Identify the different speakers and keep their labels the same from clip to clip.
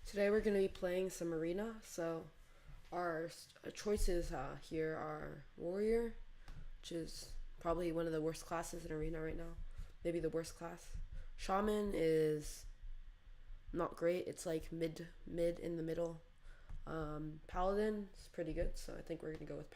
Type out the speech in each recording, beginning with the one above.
Speaker 1: Today we're going to be playing some arena. So our choices here are warrior, which is probably one of the worst classes in arena right now. Maybe the worst class. Shaman is not great. It's like mid in the middle. Paladin is pretty good, so I think we're gonna go with.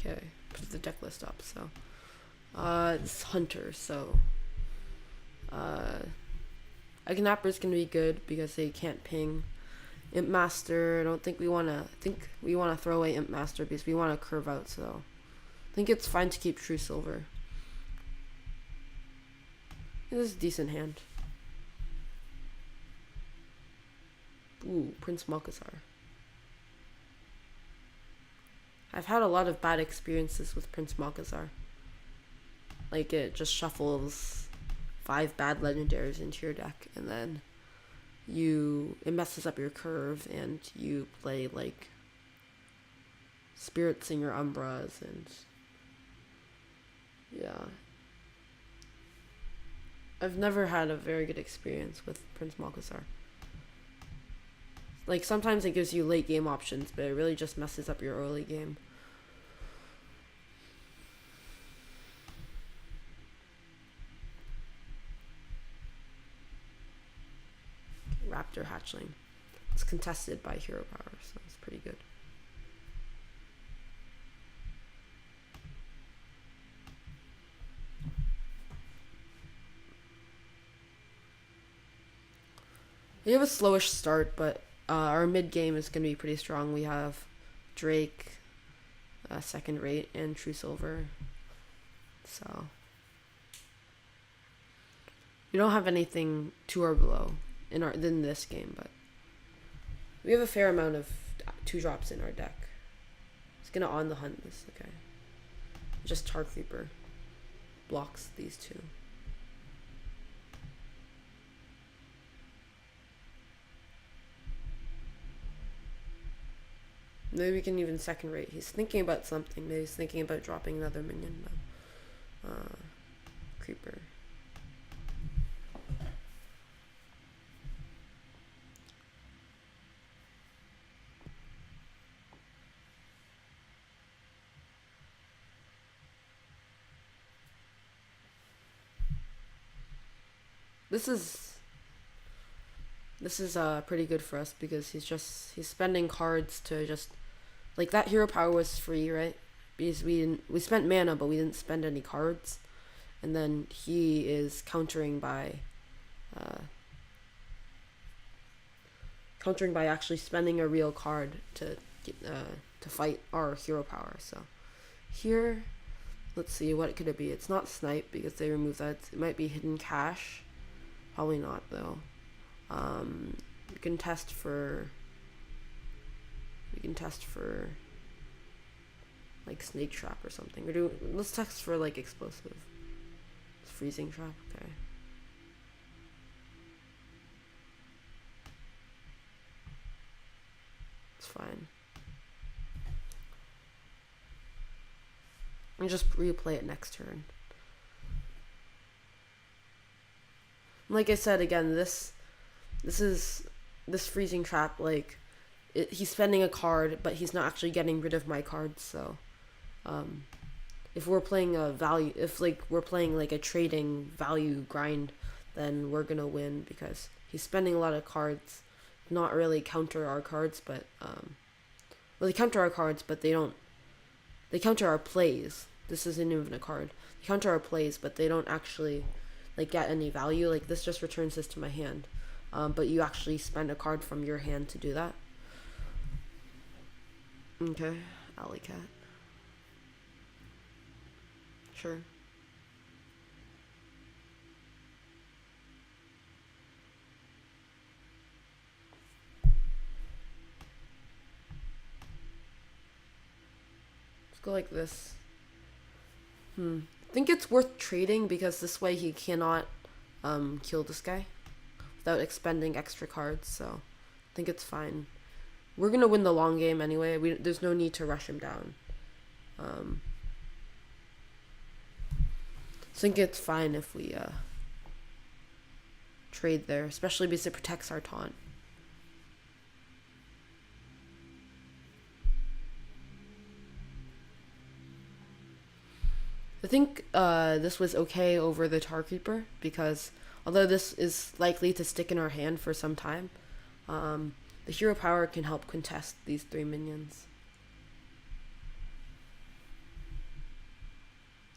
Speaker 1: Okay, put the deck list up. So it's hunter. So uh, a Knapper's gonna be good because they can't ping. Imp Master, I don't think we wanna. I think we wanna throw away Imp Master because we wanna curve out. So I think it's fine to keep True Silver. This is a decent hand. Ooh, Prince Malkazar. I've had a lot of bad experiences with Prince Malkazar. Like, it just shuffles 5 bad legendaries into your deck, and then it messes up your curve, and you play like Spirit Singer Umbras, and yeah. I've never had a very good experience with Prince Malkazar. Like, sometimes it gives you late game options, but it really just messes up your early game. Raptor Hatchling. It's contested by Hero Power, so it's pretty good. We have a slowish start, but our mid game is going to be pretty strong. We have Drake, second rate and true silver. So we don't have anything 2 or below in this game, but we have a fair amount of 2-drops in our deck. It's gonna on the hunt this, okay. Just Tar Creeper blocks these 2. Maybe we can even second rate. He's thinking about something. Maybe he's thinking about dropping another minion. Creeper. This is pretty good for us because he's spending cards to just, like, that hero power was free, right? Because we spent mana, but we didn't spend any cards, and then he is countering by actually spending a real card to fight our hero power. So here, let's see, what could it be? It's not Snipe because they removed that. It might be Hidden Cache. Probably not though. We can test for like Snake Trap or something. Let's test for like Explosive. It's Freezing Trap, okay. It's fine. And just replay it next turn. Like I said again, this Freezing Trap, like, he's spending a card, but he's not actually getting rid of my cards. So, if we're playing we're playing like a trading value grind, then we're gonna win because he's spending a lot of cards, not really counter our cards, but they counter our cards, but they counter our plays. This isn't even a card. They counter our plays, but they don't actually like get any value. Like, this just returns this to my hand. But you actually spend a card from your hand to do that. Okay, Alley Cat. Sure. Let's go like this. I think it's worth trading because this way he cannot kill this guy without expending extra cards, so I think it's fine. We're gonna win the long game anyway. There's no need to rush him down. I think it's fine if we trade there, especially because it protects our taunt. I think this was okay over the Tar Creeper because although this is likely to stick in our hand for some time, the hero power can help contest these 3 minions.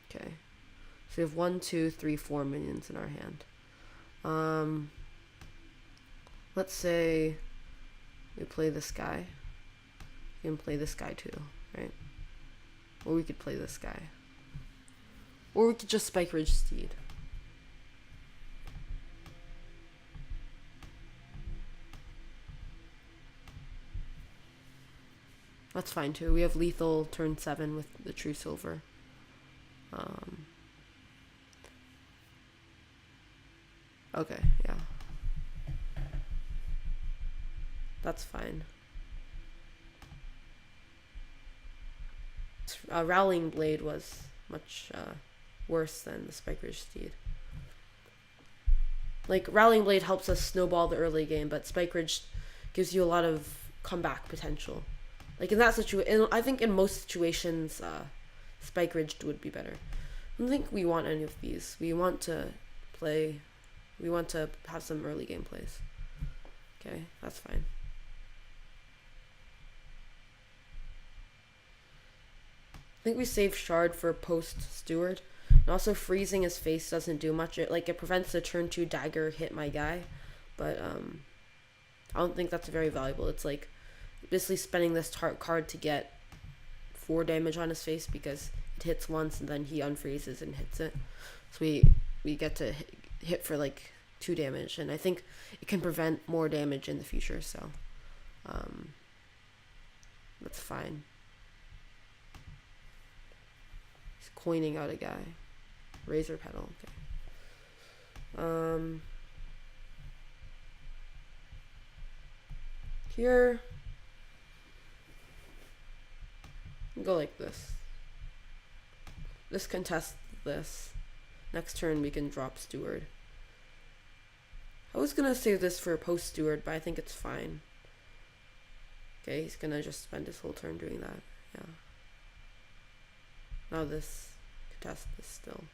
Speaker 1: Okay, so we have 1, 2, 3, 4 minions in our hand. Let's say we play this guy. We can play this guy too, right? Or we could play this guy. Or we could just Spike Ridge Steed. That's fine too. We have lethal turn 7 with the True Silver. Okay, yeah. That's fine. Rallying Blade was much worse than the Spike Ridge Steed. Like, Rallying Blade helps us snowball the early game, but Spike Ridge gives you a lot of comeback potential. Like, in that situation, I think in most situations, Spike Ridge would be better. I don't think we want any of these. We want to have some early game plays. Okay, that's fine. I think we save Shard for post Steward. And also freezing his face doesn't do much. It prevents the turn 2 dagger hit my guy. But I don't think that's very valuable. It's like basically spending this card to get 4 damage on his face because it hits once and then he unfreezes and hits it. So we get to hit for like 2 damage, and I think it can prevent more damage in the future, so that's fine. He's coining out a guy. Razor pedal, okay. Here, go like this. This contests this. Next turn we can drop Steward. I was gonna save this for post Steward, but I think it's fine. Okay, he's gonna just spend his whole turn doing that. Yeah. Now this contest this still.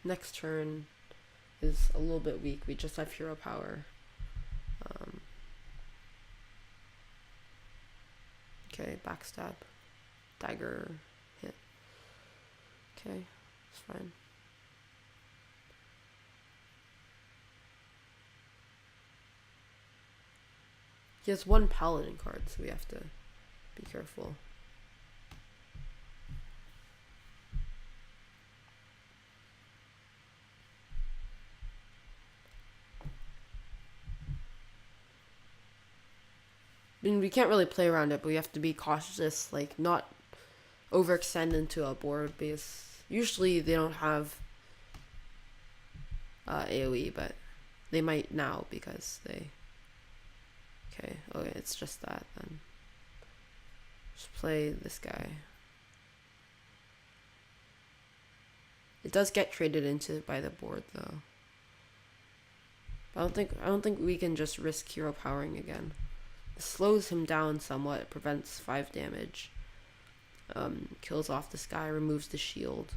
Speaker 1: Next turn is a little bit weak. We just have hero power. Okay, backstab, dagger, hit. Okay, it's fine. He has 1 paladin card, so we have to be careful. I mean, we can't really play around it, but we have to be cautious, like not overextend into a board, because usually they don't have AoE, but they might now because they. Okay, it's just that then. Just play this guy. It does get traded into by the board though. I don't think we can just risk hero powering again. It slows him down somewhat, it prevents 5 damage. Kills off this guy, removes the shield.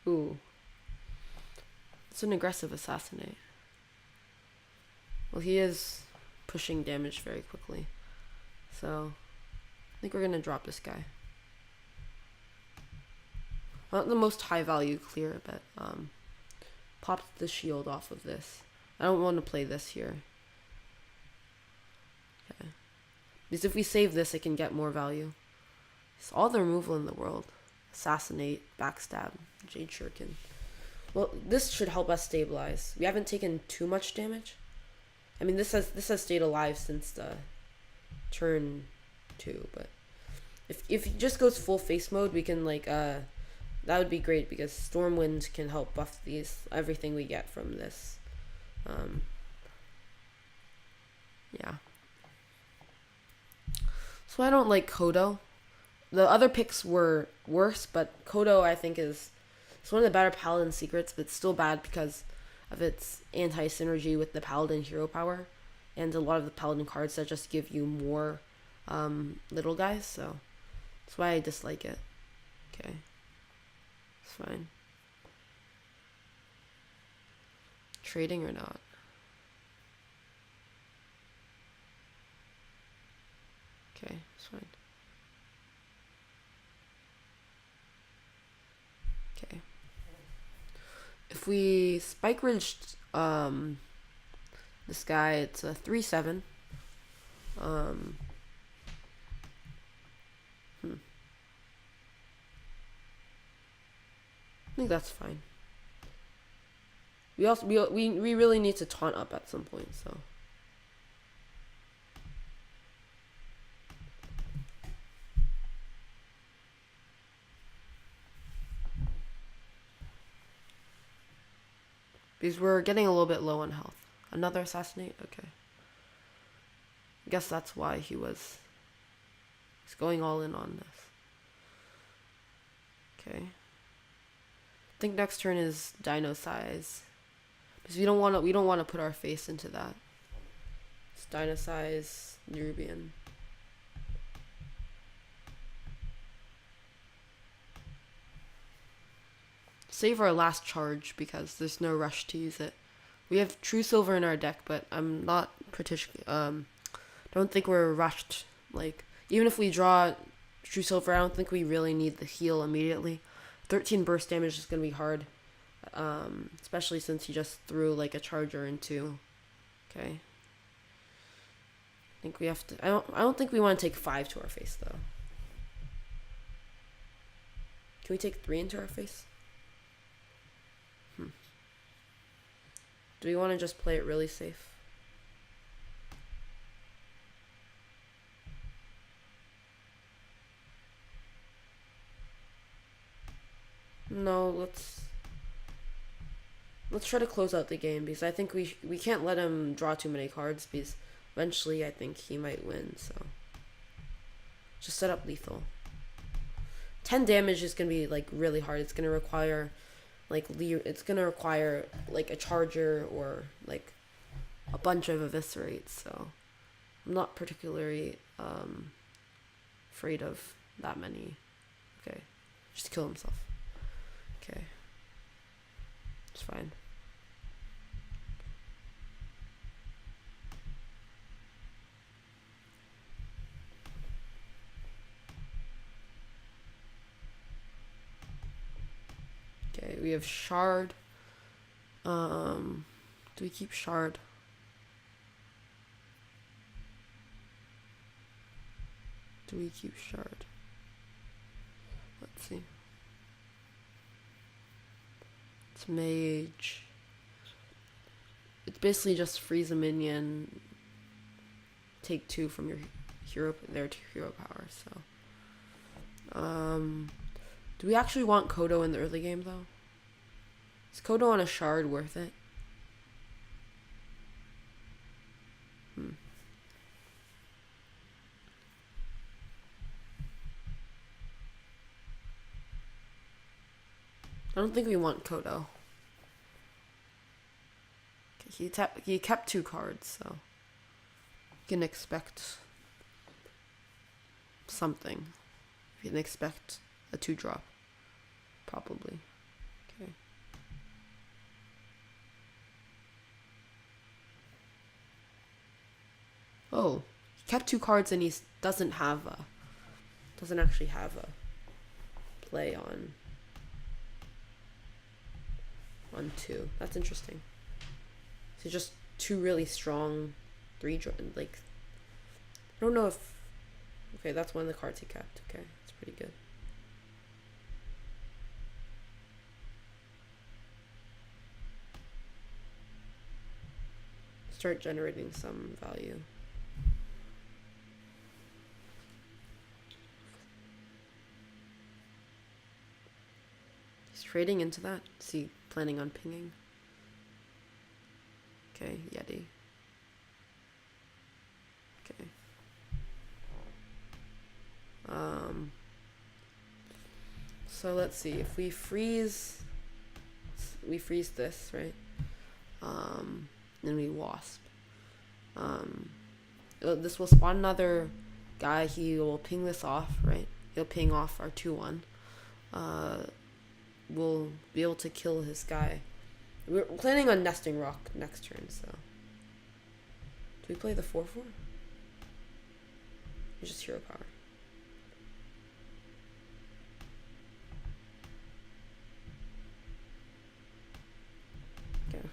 Speaker 1: Ooh. It's an aggressive assassinate. Well, he is pushing damage very quickly. So, I think we're gonna drop this guy. Not the most high value clear, but pop the shield off of this. I don't want to play this here. Okay. Because if we save this, it can get more value. It's all the removal in the world. Assassinate, backstab, Jade Shuriken. Well, this should help us stabilize. We haven't taken too much damage. I mean, this has stayed alive since the turn 2, but if it just goes full face mode, we can like that would be great because Stormwind can help buff everything we get from this. Yeah. So I don't like Kodo. The other picks were worse, but Kodo I think it's one of the better Paladin secrets, but it's still bad because of its anti-synergy with the Paladin hero power and a lot of the Paladin cards that just give you more little guys, so that's why I dislike it. Okay. It's fine. Trading or not? Okay, it's fine. Okay. If we spike ridged this guy, it's a 3/7. I think that's fine. We really need to taunt up at some point, so. Because we're getting a little bit low on health. Another assassinate? Okay. I guess that's why he's going all in on this. Okay. I think next turn is Dino Size. Because we don't want to put our face into that. It's Dino Size, Nerubian. save our last charge because there's no rush to use it. We have True Silver in our deck, but I'm not don't think we're rushed. Like, even if we draw True Silver, I don't think we really need the heal immediately. 13 burst damage is going to be hard. Especially since he just threw like a charger into. Okay. I think we have to. I don't think we want to take 5 to our face though. Can we take 3 into our face? Do we want to just play it really safe? No, let's try to close out the game because I think we can't let him draw too many cards because eventually I think he might win. So just set up lethal. 10 damage is gonna be like really hard. It's gonna require like a charger or like a bunch of eviscerates. So I'm not particularly afraid of that many. Okay, just kill himself. Okay, it's fine. Okay, we have Shard. Do we keep Shard? Do we keep Shard? Let's see. It's Mage. It's basically just freeze a minion, take 2 from your hero, their hero power. So, do we actually want Kodo in the early game though? Is Kodo on a Shard worth it? I don't think we want Kodo. Okay, he kept 2 cards, so you can expect something. You can expect a 2-drop, probably. Okay. Oh, he kept 2 cards and he doesn't actually have a play on 2. That's interesting. So just 2 really strong 3 like. I don't know if. Okay, that's one of the cards he kept. Okay, that's pretty good. Start generating some value. He's trading into that. Is he planning on pinging? Okay, Yeti. Okay. So let's see. If we freeze this, right? Then we wasp. This will spawn another guy. He will ping this off, right? He'll ping off our 2/1. We'll be able to kill his guy. We're planning on nesting rock next turn, so. Do we play the 4/4? Or just hero power? Okay.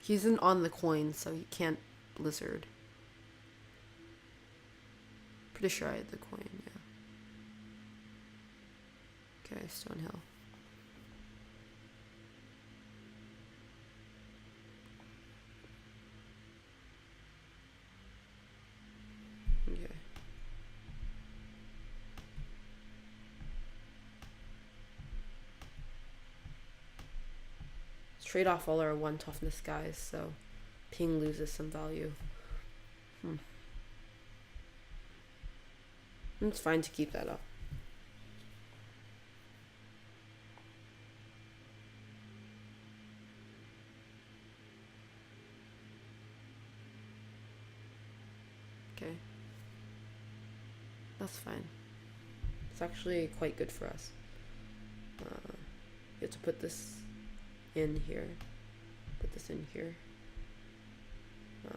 Speaker 1: He isn't on the coin, so he can't blizzard. Pretty sure I had the coin, yeah. Okay, Stonehill. Okay. Let's trade off all our 1 toughness guys, so ping loses some value. It's fine to keep that up. Okay. That's fine. It's actually quite good for us. You have to put this in here. Put this in here. I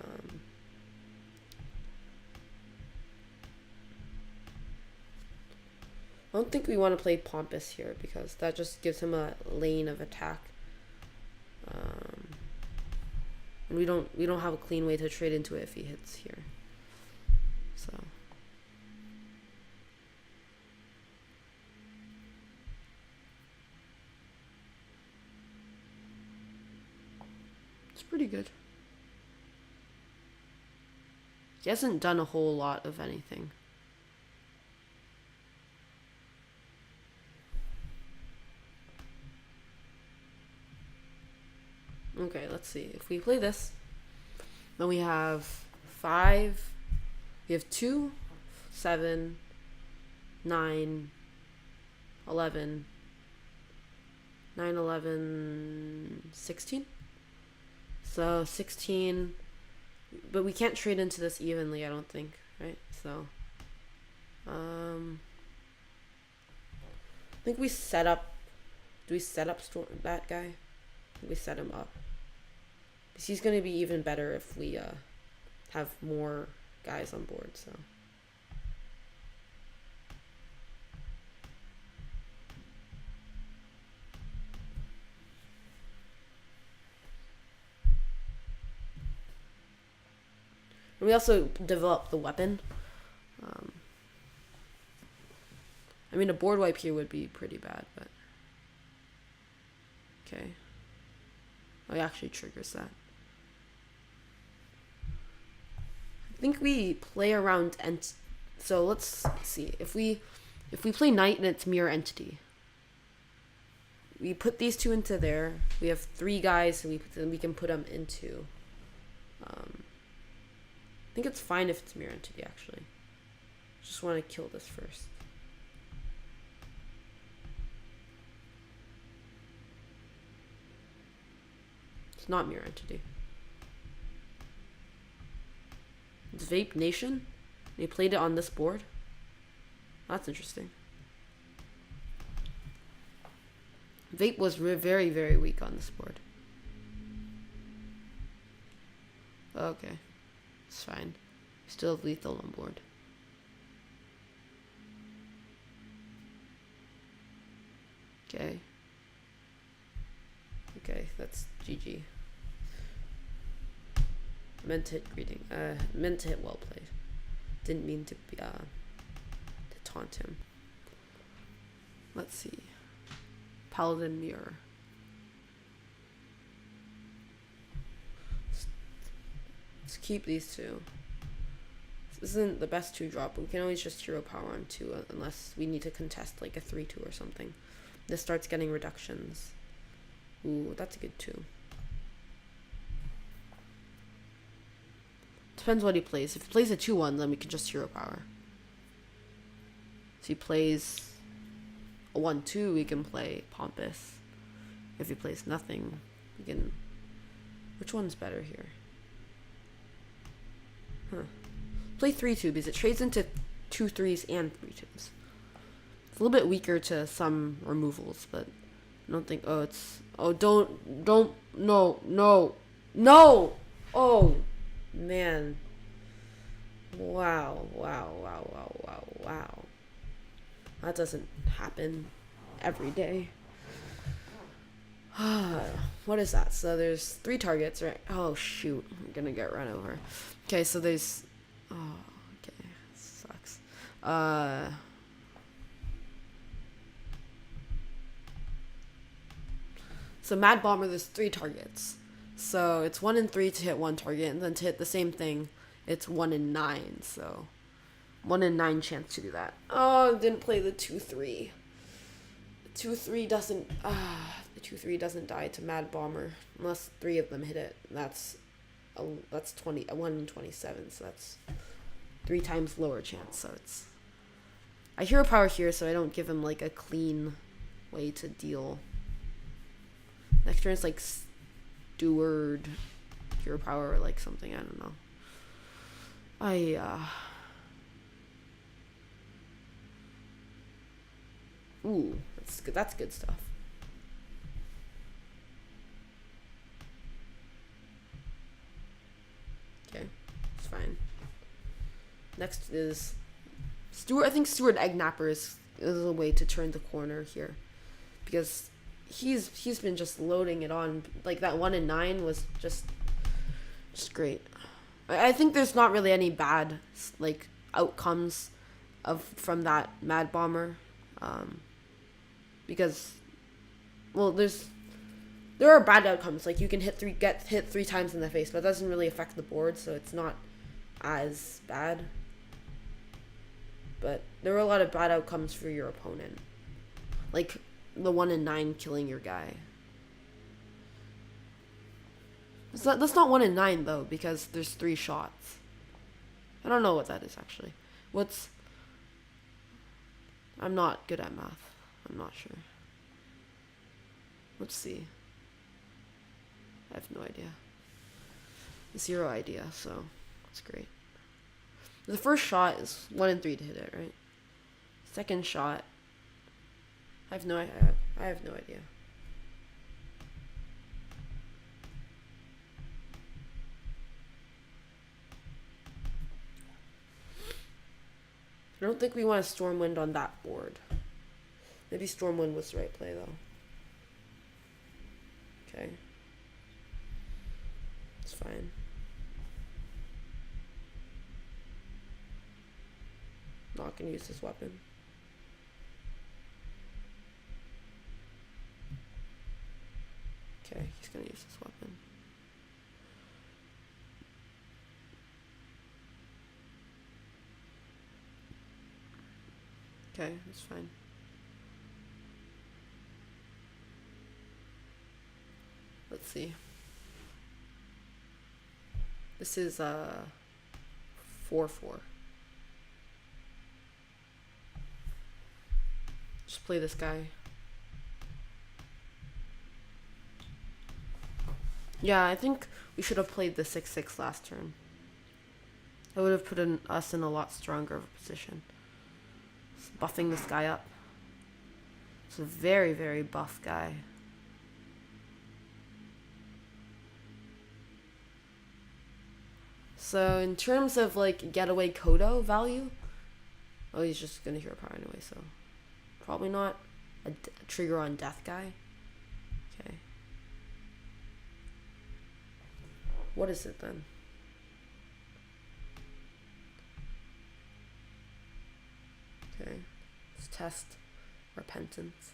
Speaker 1: don't think we want to play Pompous here because that just gives him a lane of attack. And we don't have a clean way to trade into it if he hits here. So it's pretty good. He hasn't done a whole lot of anything. Okay, let's see. If we play this, then we have 5. We have 2, 7, 9, 11, 9, 11, 16. So 16, but we can't trade into this evenly, I don't think, right? So, I think we set up. Do we set up that guy? We set him up. Because he's going to be even better if we have more guys on board, so. And we also developed the weapon. I mean, a board wipe here would be pretty bad, but. Okay. Oh, it actually triggers that. I think we play around so let's see. If we play knight and it's mirror entity. We put these 2 into there. We have 3 guys and we can put them into I think it's fine if it's mirror entity actually. Just want to kill this first. It's not mirror entity. It's Vape Nation. And he played it on this board. That's interesting. Vape was very, very weak on this board. Okay. It's fine. We still have lethal on board. Okay. Okay, that's GG. Meant to hit greeting. Meant to hit well played. Didn't mean to be, to taunt him. Let's see. Paladin mirror. Let's keep these 2. This isn't the best 2-drop, but we can always just hero power on 2 unless we need to contest like a 3-2 or something. This starts getting reductions. Ooh, that's a good 2. Depends what he plays. If he plays a 2-1, then we can just hero power. If he plays a 1-2, we can play Pompous. If he plays nothing, we can. Which one's better here? Play 3-2 because it trades into 2 3s and 3 2s. It's a little bit weaker to some removals, but I don't think. Oh, it's. Oh, don't. No! Oh, man. Wow. That doesn't happen every day. What is that? So there's 3 targets, right? Oh, shoot. I'm gonna get run over. Okay, so there's. Oh, okay. Sucks. So Mad Bomber, there's 3 targets. So it's 1 in 3 to hit 1 target, and then to hit the same thing, it's 1 in 9. So 1 in 9 chance to do that. Oh, didn't play the 2-3. The 2-3 doesn't. The 2-3 doesn't die to Mad Bomber unless 3 of them hit it. That's 1 in 27. So that's 3 times lower chance. So it's. I hero power here, so I don't give him like a clean way to deal. Next turn it's like Steward hero power or like something, I don't know. Ooh, that's good. That's good stuff. Okay, it's fine. Next is Stewart. I think Stewart Eggnapper is a way to turn the corner here, because he's been just loading it on. Like that 1 in 9 was just great. I think there's not really any bad like outcomes from that Mad Bomber, because well there are bad outcomes, like you can get hit 3 times in the face, but that doesn't really affect the board, so it's not as bad. But there are a lot of bad outcomes for your opponent, like the 1 in 9 killing your guy. That's not 1 in 9 though, because there's 3 shots. I don't know what that is actually. I'm not good at math. I'm not sure. Let's see. I have no idea. 0 idea, so that's great. The first shot is 1 in 3 to hit it, right? Second shot, I have no idea. I don't think we want a Stormwind on that board. Maybe Stormwind was the right play though. Okay. It's fine. Not gonna use this weapon. Okay, he's gonna use this weapon. Okay, that's fine. Let's see. This is 4/4. Just play this guy. Yeah, I think we should have played the 6/6 last turn. That would have put us in a lot stronger of a position. Just buffing this guy up. It's a very, very buff guy. So in terms of like getaway Kodo value, oh, he's just gonna hero power anyway, so probably not a trigger on death guy. Okay. What is it then? Okay. Let's test repentance.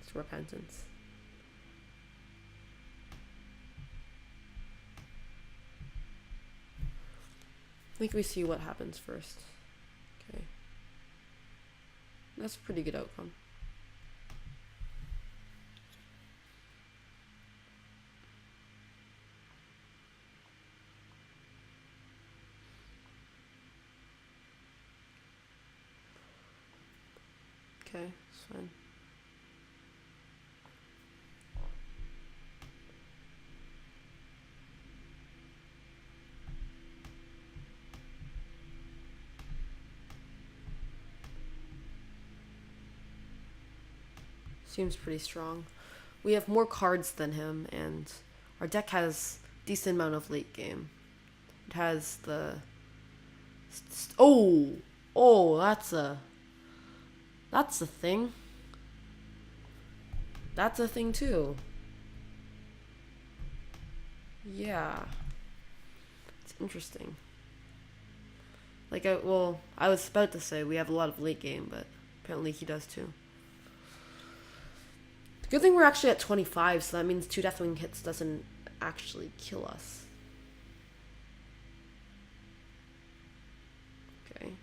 Speaker 1: It's repentance. I think we see what happens first. Okay. That's a pretty good outcome. Okay, it's fine. Seems pretty strong. We have more cards than him, and our deck has decent amount of late game. It has the... Oh, that's a thing. That's a thing too. Yeah. It's interesting. Like, I was about to say we have a lot of late game, but apparently he does too. Good thing we're actually at 25, so that means 2 Deathwing hits doesn't actually kill us. Okay.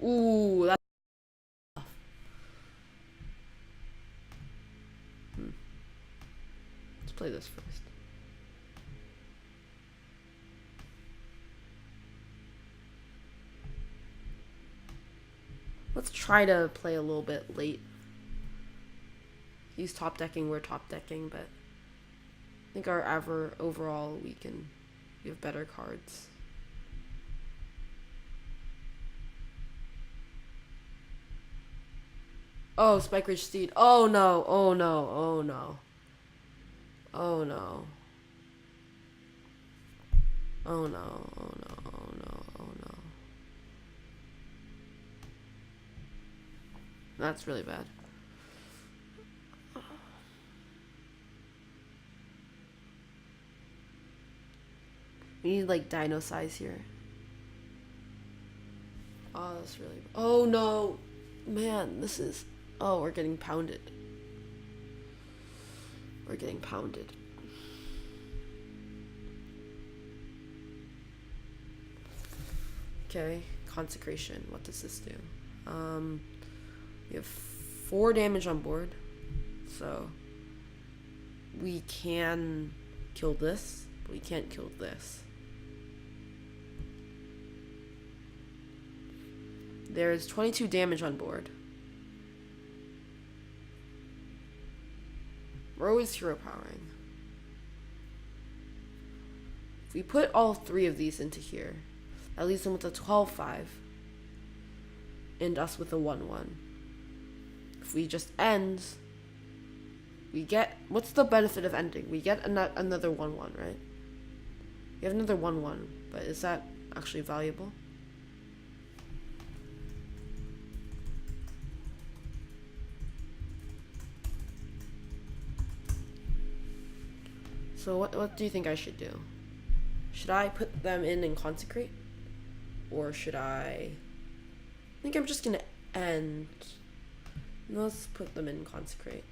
Speaker 1: Ooh, that's tough. Let's play this first. Let's try to play a little bit late. He's top decking, we're top decking, but I think our overall we have better cards. Oh, Spike Ridge Steed. Oh no, oh no, oh no. Oh no. Oh no, oh no, oh no, oh no. That's really bad. We need like dino size here. Oh, that's really. Oh no! Man, this is. Oh, we're getting pounded. We're getting pounded. Okay, Consecration. What does this do? We have 4 damage on board. So. We can kill this, but we can't kill this. There's 22 damage on board. We're always hero powering. If we put all 3 of these into here, that leaves them with a 12-5. And us with a 1-1. If we just end, we get... What's the benefit of ending? We get another 1-1, right? We have another 1-1, but is that actually valuable? So what do you think I should do? Should I put them in and consecrate? Or should I think I'm just gonna end. Let's put them in consecrate.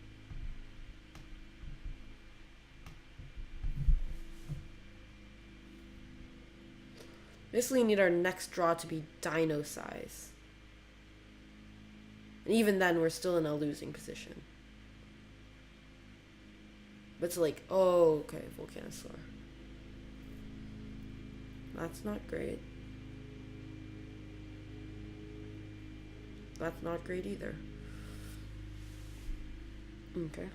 Speaker 1: Basically, we need our next draw to be dino size. And even then, we're still in a losing position. But it's like, oh, okay, Volcanosaur. That's not great. That's not great either. Okay.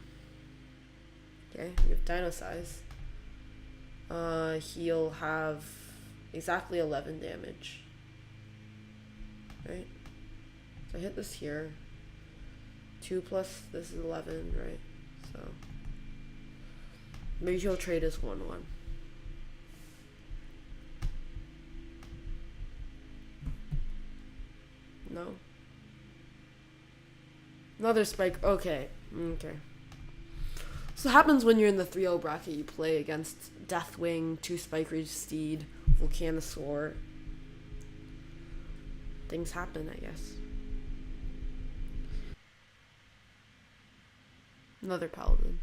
Speaker 1: Okay, we have dino size. He'll have exactly 11 damage. Right? So I hit this here. 2 plus this is 11, right? So maybe he'll trade us 1-1. No. Another spike. Okay. Okay. So what happens when you're in the 3-0 bracket? You play against Deathwing, 2 Spike Ridge Steed, Volcanosaur. Things happen, I guess. Another Paladin.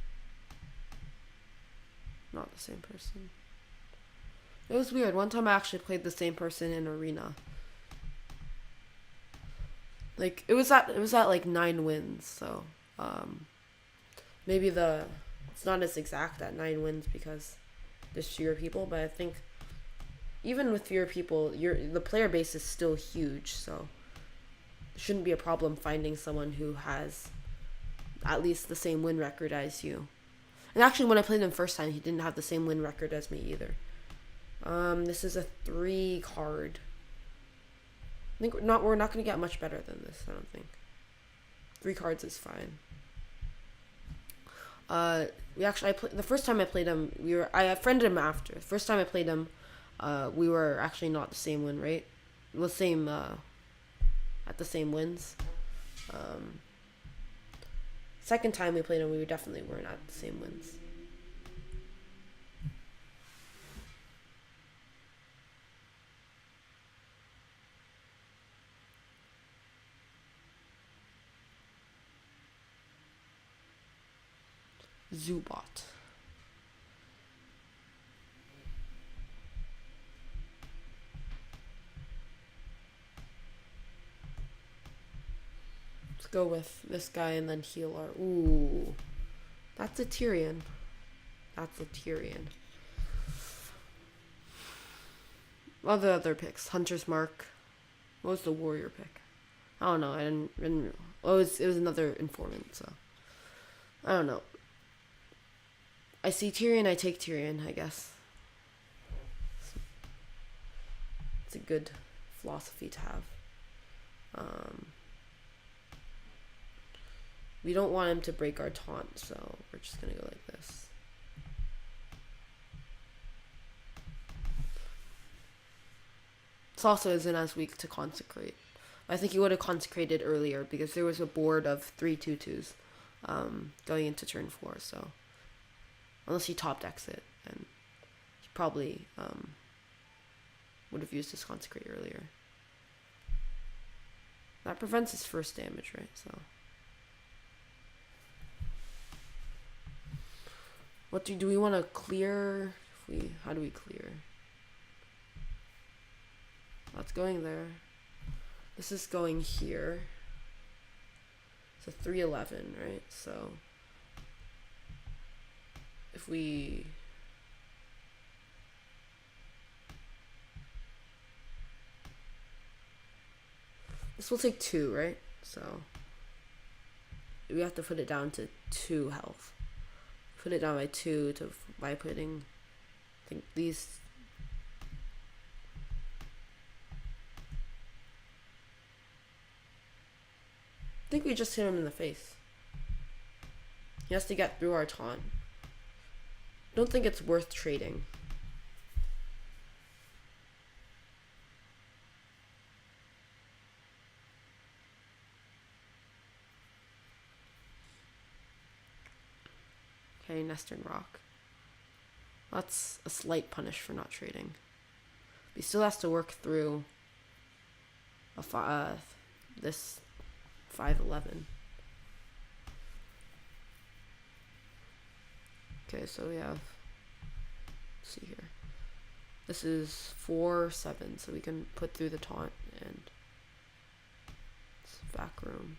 Speaker 1: Not the same person. It was weird. One time I actually played the same person in Arena. Like it was at like 9 wins, so maybe it's not as exact at 9 wins because there's fewer people, but I think even with fewer people, the player base is still huge, so it shouldn't be a problem finding someone who has at least the same win record as you. And actually, when I played him first time, he didn't have the same win record as me either. This is a 3 card. I think we're not going to get much better than this, I don't think. 3 cards is fine. The first time I played him, I friended him after. The first time I played him, we were actually not the same win rate. The same, at the same wins. Second time we played him, we definitely weren't at the same wins. Zubot. Let's go with this guy and then heal our... Ooh. That's a Tyrion. That's a Tyrion. What are the other picks? Hunter's Mark. What was the warrior pick? I don't know. I didn't oh, it was another informant, so... I don't know. I see Tyrion, I take Tyrion, I guess. It's a good philosophy to have. We don't want him to break our taunt, so we're just gonna go like this. This also isn't as weak to consecrate. I think he would have consecrated earlier because there was a board of 3 2/2s going into turn 4, so unless he top decks it, and he probably would have used his consecrate earlier. That prevents his first damage, right? So what do we want to clear? How do we clear? That's going there. This is going here. It's a 311, right? So if we this will take 2, right? So we have to put it down to 2 health. Put it down by 2 by putting, I think these. I think we just hit him in the face. He has to get through our taunt. Don't think it's worth trading. Okay, Nestern Rock. That's a slight punish for not trading. He still has to work through this 511. Okay, so we have, let's see here. This is 4/7, so we can put through the taunt and it's back room.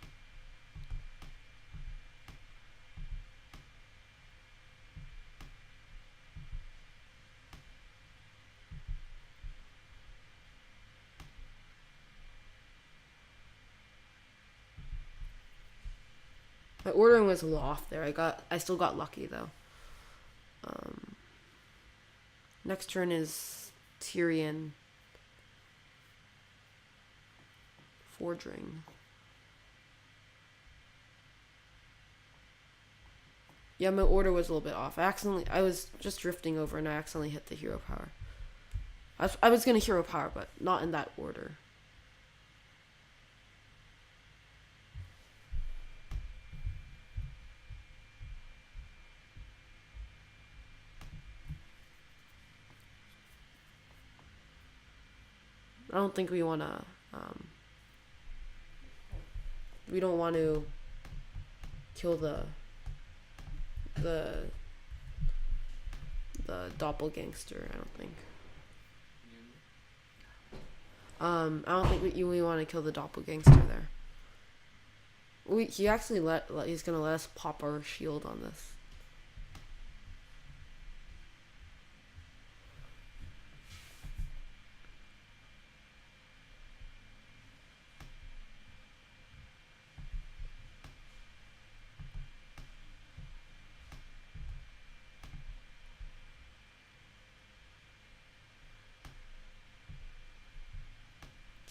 Speaker 1: My ordering was a little off there. I still got lucky though. Next turn is Tyrion. Fordring. Yeah, my order was a little bit off. I was just drifting over and I accidentally hit the hero power. I was gonna hero power, but not in that order. I don't think we want to, we don't want to kill the doppelgangster, I don't think. I don't think we want to kill the doppelgangster there. He actually he's gonna let us pop our shield on this.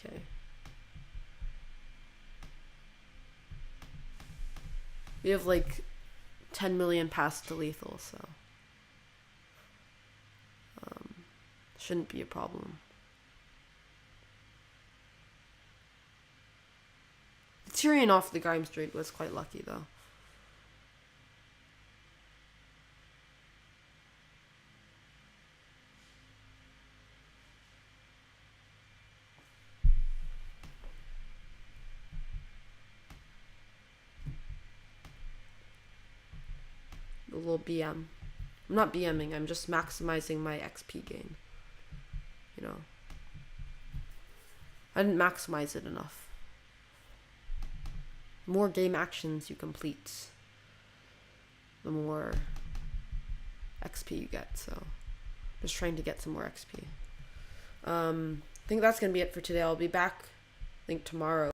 Speaker 1: Okay. We have like 10 million past to lethal, so shouldn't be a problem. The Tyrion off the Grimes trade was quite lucky though. A little BM. I'm not BMing, I'm just maximizing my XP gain. You know. I didn't maximize it enough. The more game actions you complete, the more XP you get, so just trying to get some more XP. I think that's gonna be it for today. I'll be back, I think, tomorrow.